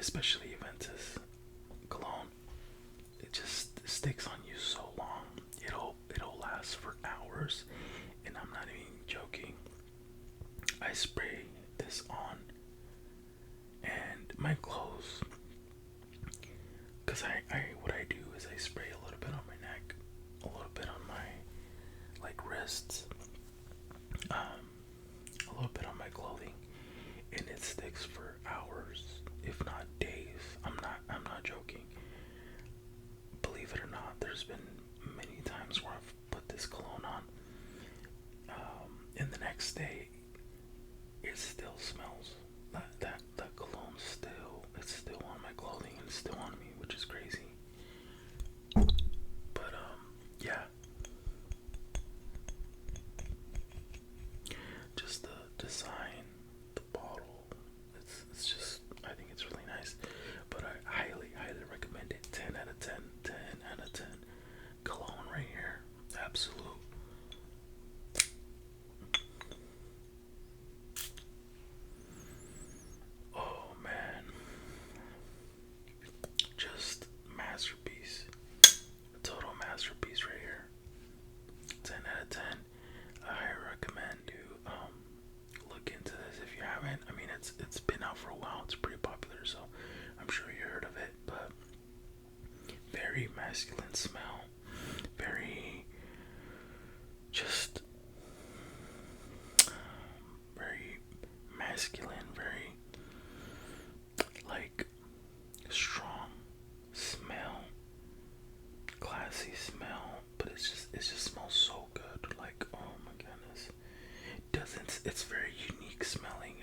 especially Juventus cologne. It just sticks on you so long. It'll last for hours, and I'm not even joking. I spray this on, and my clothes, because I what I do is I spray a little bit on my neck, a little bit on my like wrists, a little bit on my clothing, and it sticks for hours, if not days. I'm not joking. Believe it or not, there's been many times where I've put this cologne on, and the next day it still smells. That cologne it's still on my clothing and it's still on me, which is crazy. But yeah, just the design, the bottle, it's just, I think it's really nice. But I highly recommend it. 10 out of 10, 10 out of 10. Cologne right here, absolute. Oh man, just masterpiece, total masterpiece right here. 10 out of 10. I recommend you look into this if you haven't. I mean, it's been out for a while. It's pretty popular, so I'm sure you heard of it. But very masculine smell, very just very masculine, very like strong smell, classy smell. But it just smells so good. Like, oh my goodness, doesn't it's very unique smelling.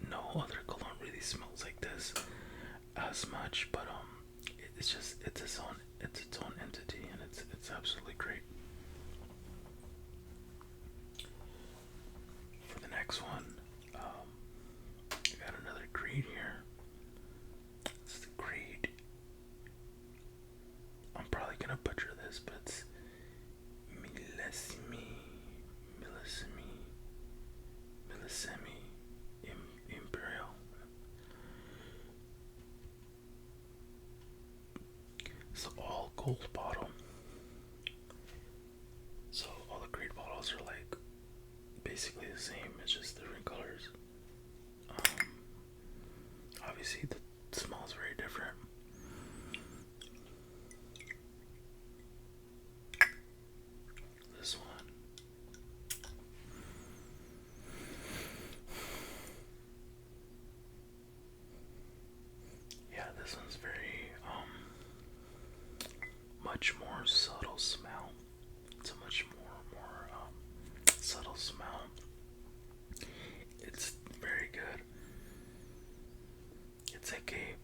No other cologne really smells like this as much, but it's its own entity, and it's absolutely great. For the next one, I got another Creed here. It's the Creed. I'm probably gonna butcher this, but it's Millesimi, Millesimi, Millesimi Imperial. It's all gold bottle. So all the Creed bottles are like basically the same. It's just different colors. Obviously, the smell is very different. This one, yeah, this one's very much more subtle smell. It's a much more subtle smell. It's very good. It's like a.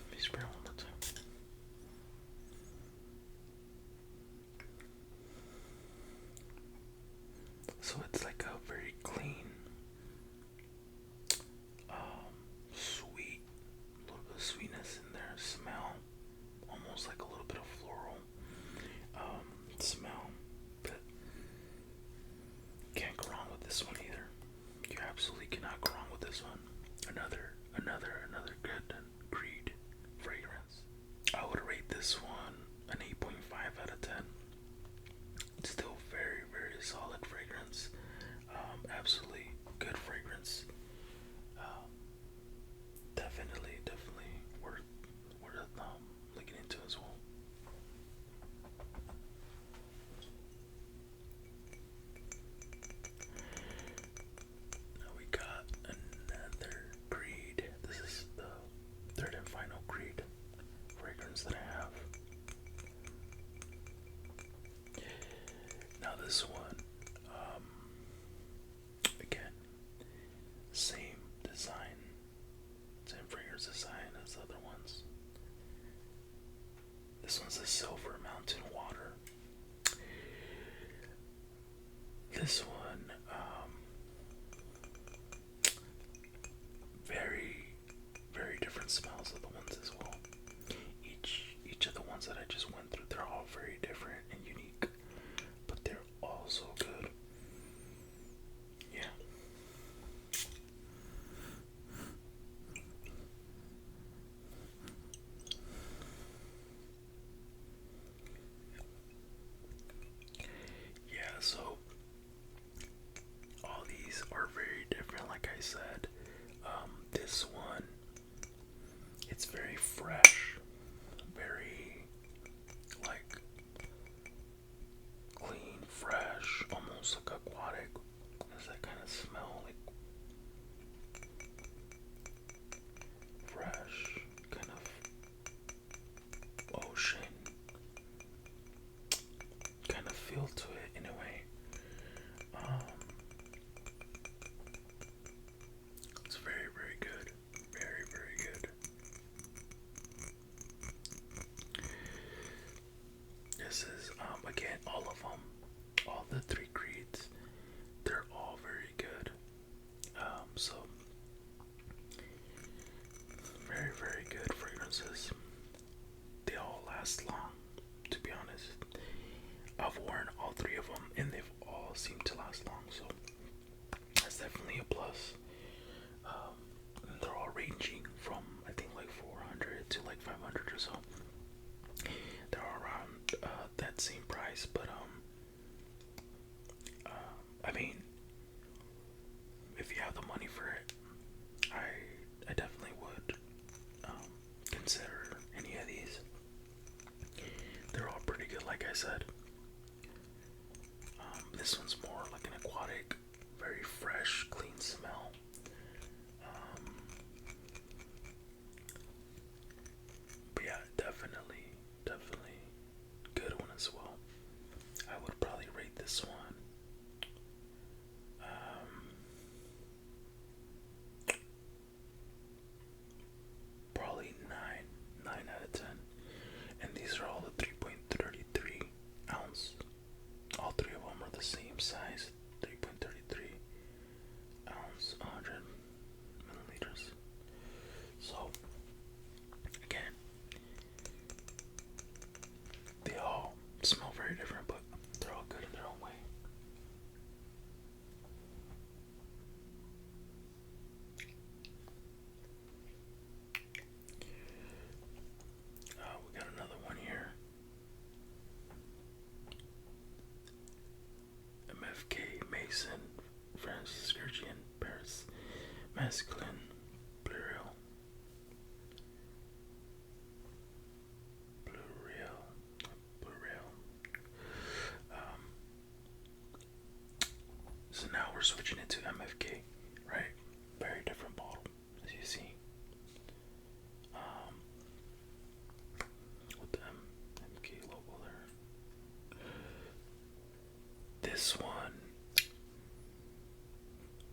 Let me spray one more time. So it's like a very clean, sweet, a little bit of sweetness in there. Smell, almost like a little bit of floral smell. But can't go wrong with this one either. You absolutely cannot go wrong with this one. Another good Creed fragrance. I would rate this one an 8.5 out of 10. It's still very solid fragrance. Absolutely good fragrance. Definitely worth looking into as well. Now we got another Creed. This is the third and final Creed fragrance that I have. Now this one, again, same design, same fragrance design as the other ones. This one's a Silver Mountain Water. This one, very different smells of the ones as well. Each of the ones that I just went through, they're all very different and unique, but they're all so good. Yeah. MFK, Mason, Francis, Scourgian, Paris, Masculine, Plural, Plural, Plural. Um, so now we're switching it to MFK, right? Very different bottle, as you see. With the MK logo there. This one,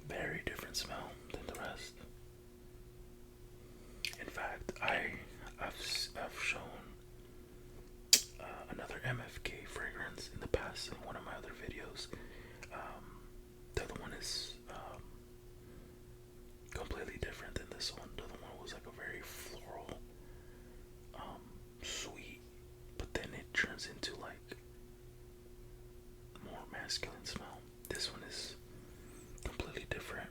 very different smell than the rest. In fact, I've shown another MFK fragrance in the past in one of my other videos. The other one is completely different than this one. The other one was like a very floral, sweet, but then it turns into like more masculine smell. This one is completely different,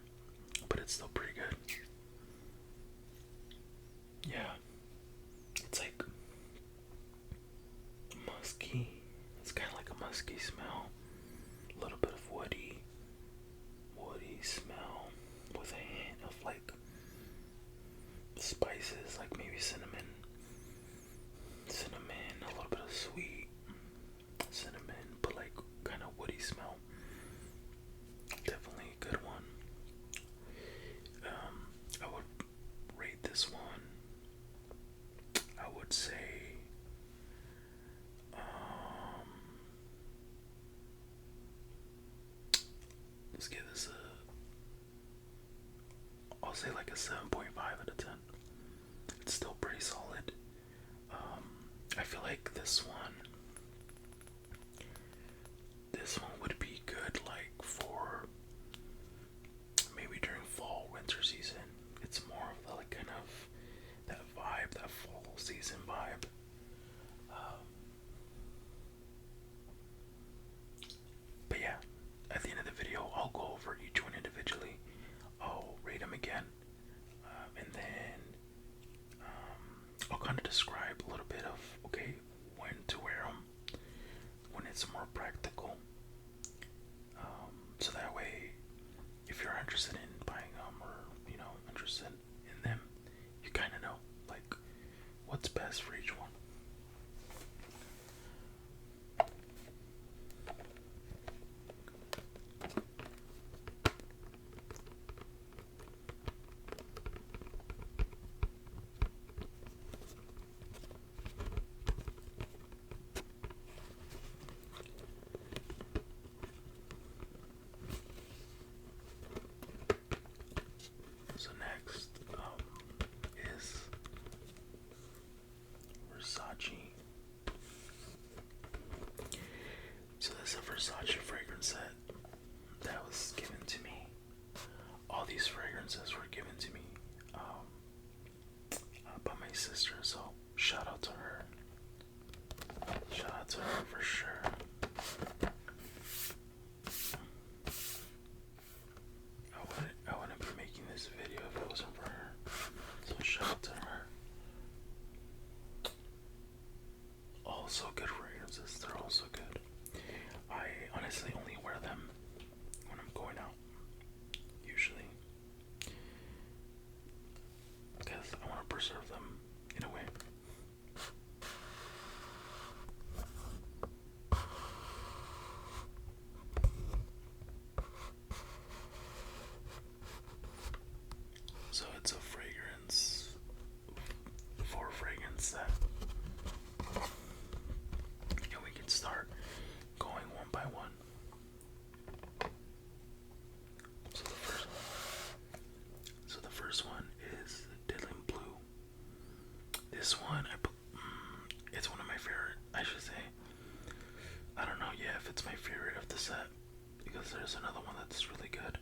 but it's still pretty good. Yeah, it's like musky. It's kind of like a musky smell, a little bit of woody smell with a hint of like spices, like maybe cinnamon, a little bit of sweet cinnamon, but like kind of woody smell. Definitely a good one. I would rate this one, I would say, let's give this I'll say like a 7.5 out of 10. It's still pretty solid. I feel like this one would be good like for maybe during fall, winter season. It's more of the like kind of that vibe, that fall season vibe. But yeah, at the end of the video, I'll go over each one individually. I'll rate them again, and then I'll kind of describe a little bit of when to wear them, when it's more practical. So that way, if you're interested in buying them or interested in them, you kind of know like what's best for each one. So next is Versace. So this is a Versace fragrance set that was given to me. All these fragrances were given to me by my sister, so shout out to her. Shout out to her for sure. I wouldn't be making this video if it wasn't for her. So shout out to her. Also good fragrances. They're also good. I honestly only wear them when I'm going out, usually, because I want to preserve them in a way. So it's a fragrance, 4 fragrance set. And we can start going one by one. So the first one is Dylan Blue. This one, it's one of my favorite, I should say. I don't know yet if it's my favorite of the set, because there's another one that's really good,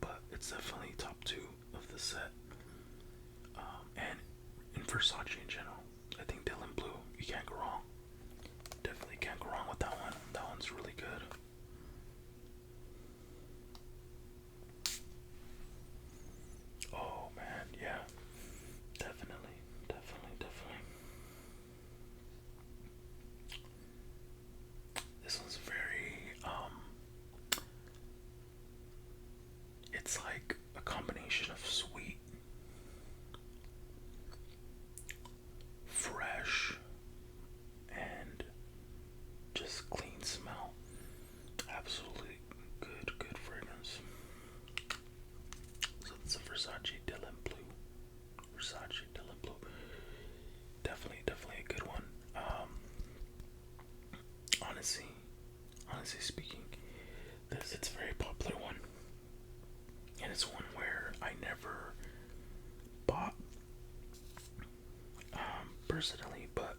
but it's definitely top 2 of the set. And in Versace in general, I think Dylan Blue, you can't go wrong. Definitely can't go wrong with that one. That one's really good. Oh man, yeah, definitely. This one's very this. It's a very popular one, and it's one where I never bought personally, but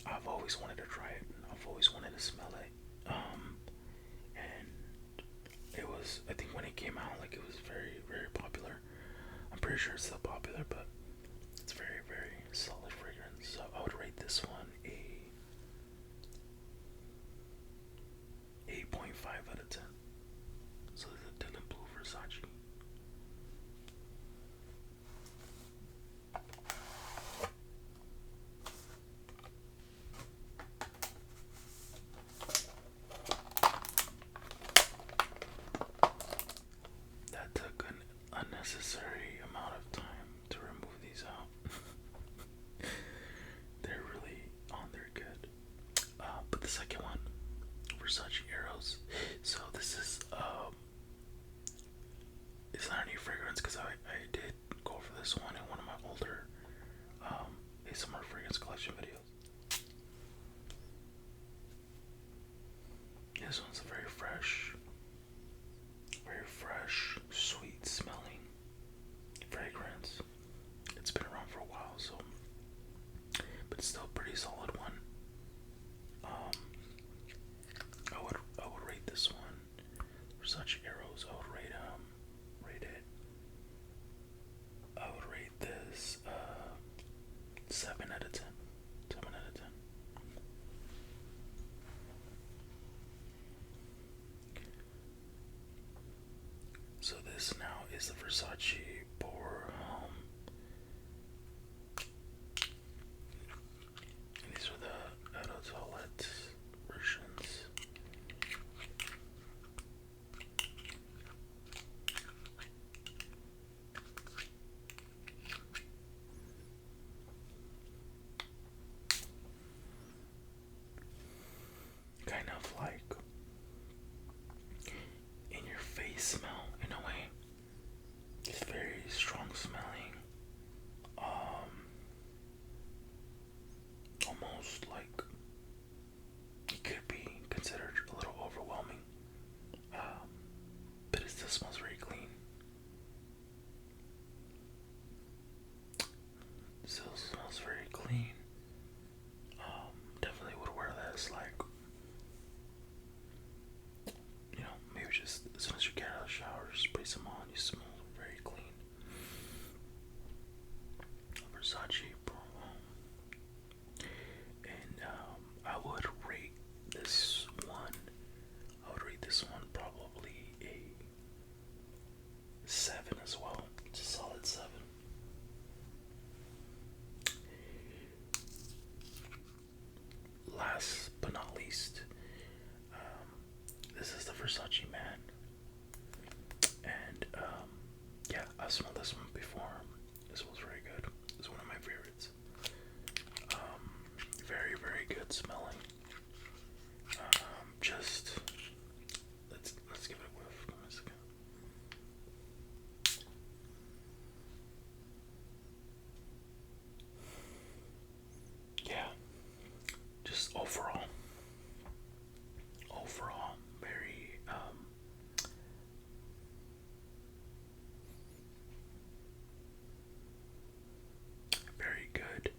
I've always wanted to try it. I've always wanted to smell it. And it was, I think when it came out, like, it was very, very popular. I'm pretty sure it's still popular, but it's very, very solid fragrance. So I would rate this one a 8.5 out of 10. So this is a Dylan Blue Versace. That took an unnecessary amount of time to remove these out. They're really on there good. But the second one, Versace Eros. So this is it's not a new fragrance because I did go for this one in one of my older ASMR fragrance collection videos. This one's a very fresh, sweet smelling fragrance. It's been around for a while, so, but it's still a pretty solid one. I would rate this one, Versace Eros. I would rate it. I would rate this 7 out of 10. 7 out of 10. So this now is the Versace Pour Home. And these are the Eau de Toilette versions. Kind of like in your face smell in a way. It's very strong smelling. Almost like it could be considered a little overwhelming. But it still smells very clean. Still smells very clean. Definitely would wear this, like, maybe just as soon as you get out of the shower, spray some on, you smell very clean. Versace Pro. And I would rate this one, probably a 7 as well. It's a solid 7. Last but not least, this is the Versace Man. And yeah, I've smelled this one before. This was very good. It's one of my favorites. Very, very good smelling. Just let's give it a whiff. Give me a second. Yeah, just overall, very very good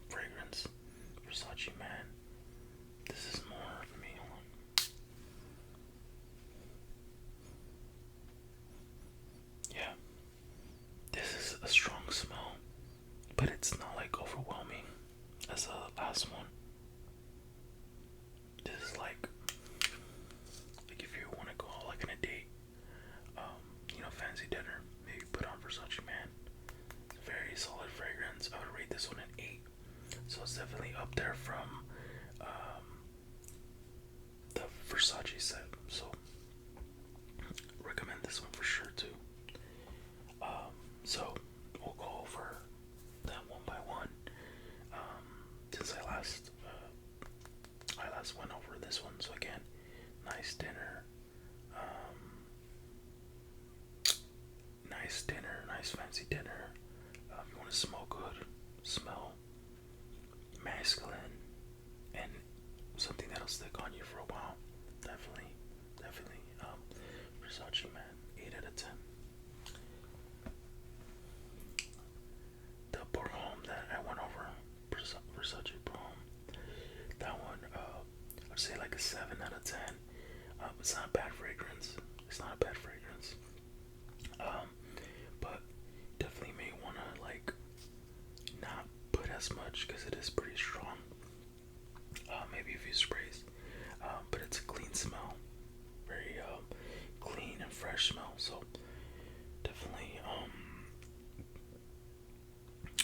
fragrance. Versace Man. This is more for me. Hold on. Yeah, this is a strong smell, but it's not like overwhelming as the last one. This is like if you want to go out like on a date, fancy dinner, maybe put on Versace Man. It's a very solid fragrance. I would rate this one an 8. So it's definitely up there from the Versace set. So recommend this one for sure too. So we'll go over them one by one. Since I last went over this one. So again, nice dinner. Nice fancy dinner. You want to smell good, smell masculine, and something that'll stick on you for a while. Definitely Versace, man. 8 out of 10. The Borhome that I went over, Versace Borhome, that one, I'd say like a 7 out of 10. It's not a bad fragrance. It's not a bad fragrance. But definitely may wanna like not put as much because it is pretty strong. Maybe a few sprays. But it's a clean smell. Very clean and fresh smell. So definitely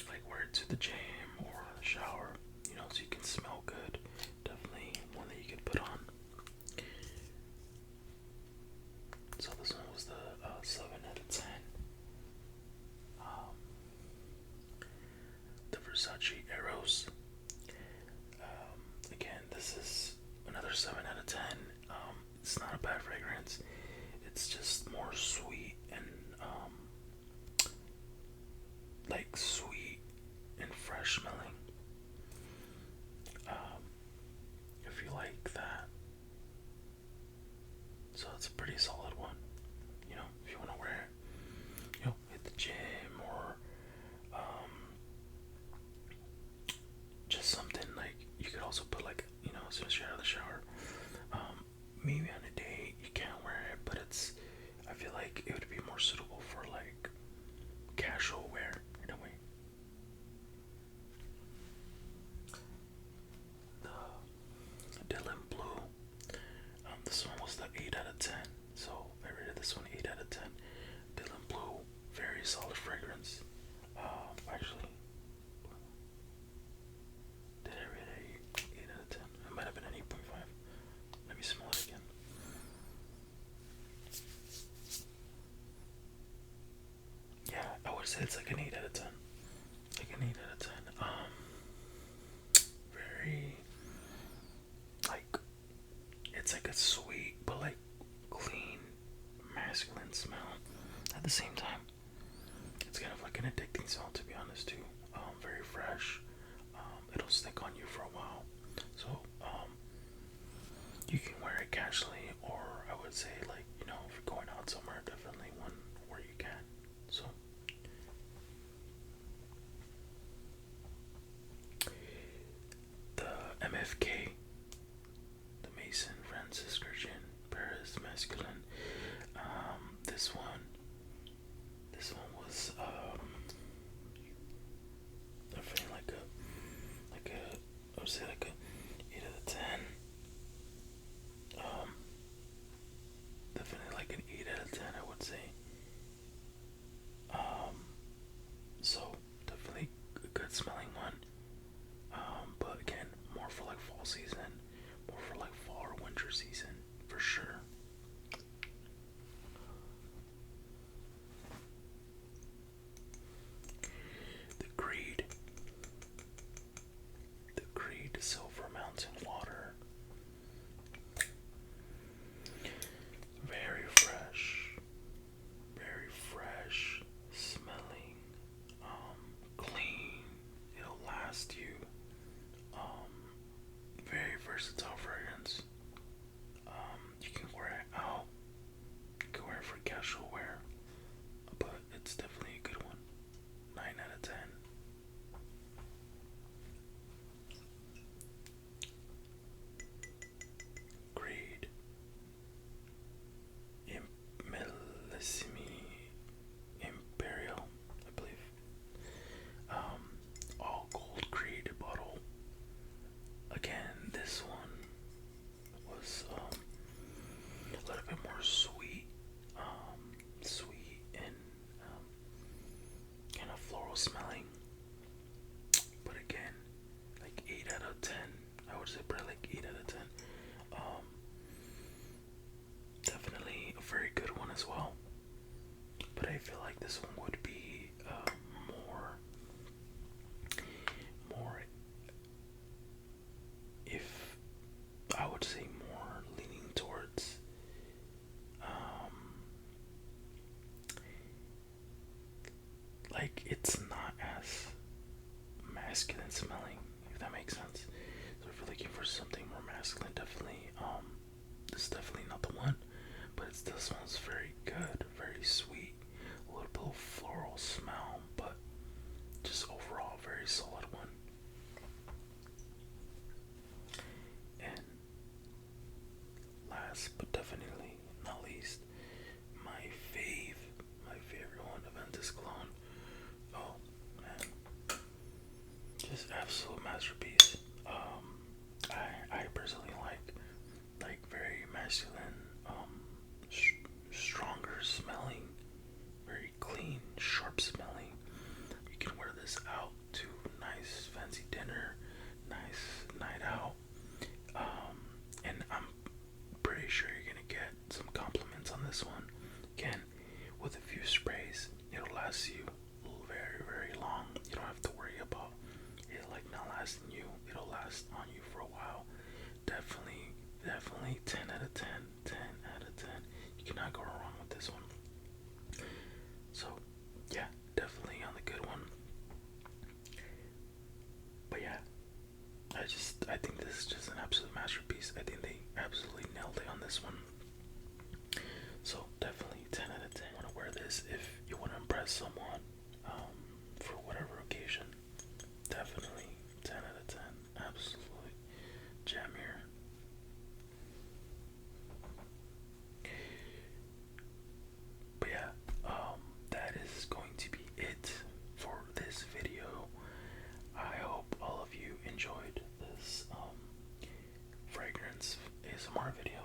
like wear it to the gym or the shower, so you can smell good. Definitely one that you could put on. So this one was the 7 out of 10. The Versace Eros. Again, this is another 7 out of 10. It's not a bad fragrance. It's just more sweet and like sweet and fresh smelling. If you like that, so it's a pretty solid one. If you want to wear it, at the gym or just something like you could also put like as soon as you're out of the shower. Maybe on a day you can't wear it, but I feel like it would be more suitable for like casual wear in a way. The Dylan Blue. This one was the 8 out of 10. So I rated this one 8 out of 10. Dylan Blue, very solid fragrance. Actually, did I rate it 8 out of 10? It might have been an 8.5. Let me smell it again. Yeah, I would say it's like an 8 out of 10. Like an 8 out of 10. Very, like, it's like a sweet, but like clean, masculine smell at the same time. It's kind of like an addicting smell, to be honest, too. Very fresh. It'll stick on you for a while. So, you can wear it casually, or I would say, like, if you're going out somewhere, definitely one where you can. So, the MFK, the Mason Francis Christian Paris Masculine. This one was definitely I would say like a 8 out of 10. Definitely like an 8 out of 10, I would say. So definitely a good smelling one. But again, more for like fall season, more for like fall or winter season, for sure. The Creed Silver Mountain Water. Very fresh smelling, clean. It'll last you. Very versatile fragrance. You can wear it out. You can wear it for casual wear, but it's definitely a good one. 9 out of 10. Creed Millesimi Imperial, I believe. All gold Creed bottle. Again, this one was a little bit more sweet, and kind of floral smelling. But again, like 8 out of 10. I would say probably like 8 out of 10. Definitely a very good one as well. But I feel like this one would be more, if I would say more leaning towards like it's not as masculine smelling, if that makes sense. So if you're looking for something more masculine, definitely this is definitely not the one, but it still smells very Just absolute masterpiece. I personally like very masculine, stronger smelling, very clean, sharp smelling. You can wear this out to nice fancy dinner, nice night out. And I'm pretty sure you're gonna get some compliments on this one. Again, with a few sprays, it'll last you very, very long. You don't have to worry about it like not lasting you. It'll last on you for a while. Definitely 10 out of 10. 10 out of 10. You cannot go wrong with this one. So, yeah, definitely on the good one. But yeah, I think this is just an absolute masterpiece. I think they absolutely nailed it on this one. So definitely 10 out of 10. You want to wear this if you want to impress someone, for whatever occasion. Definitely 10 out of 10. Absolutely jam here. But yeah, that is going to be it for this video. I hope all of you enjoyed this fragrance ASMR video.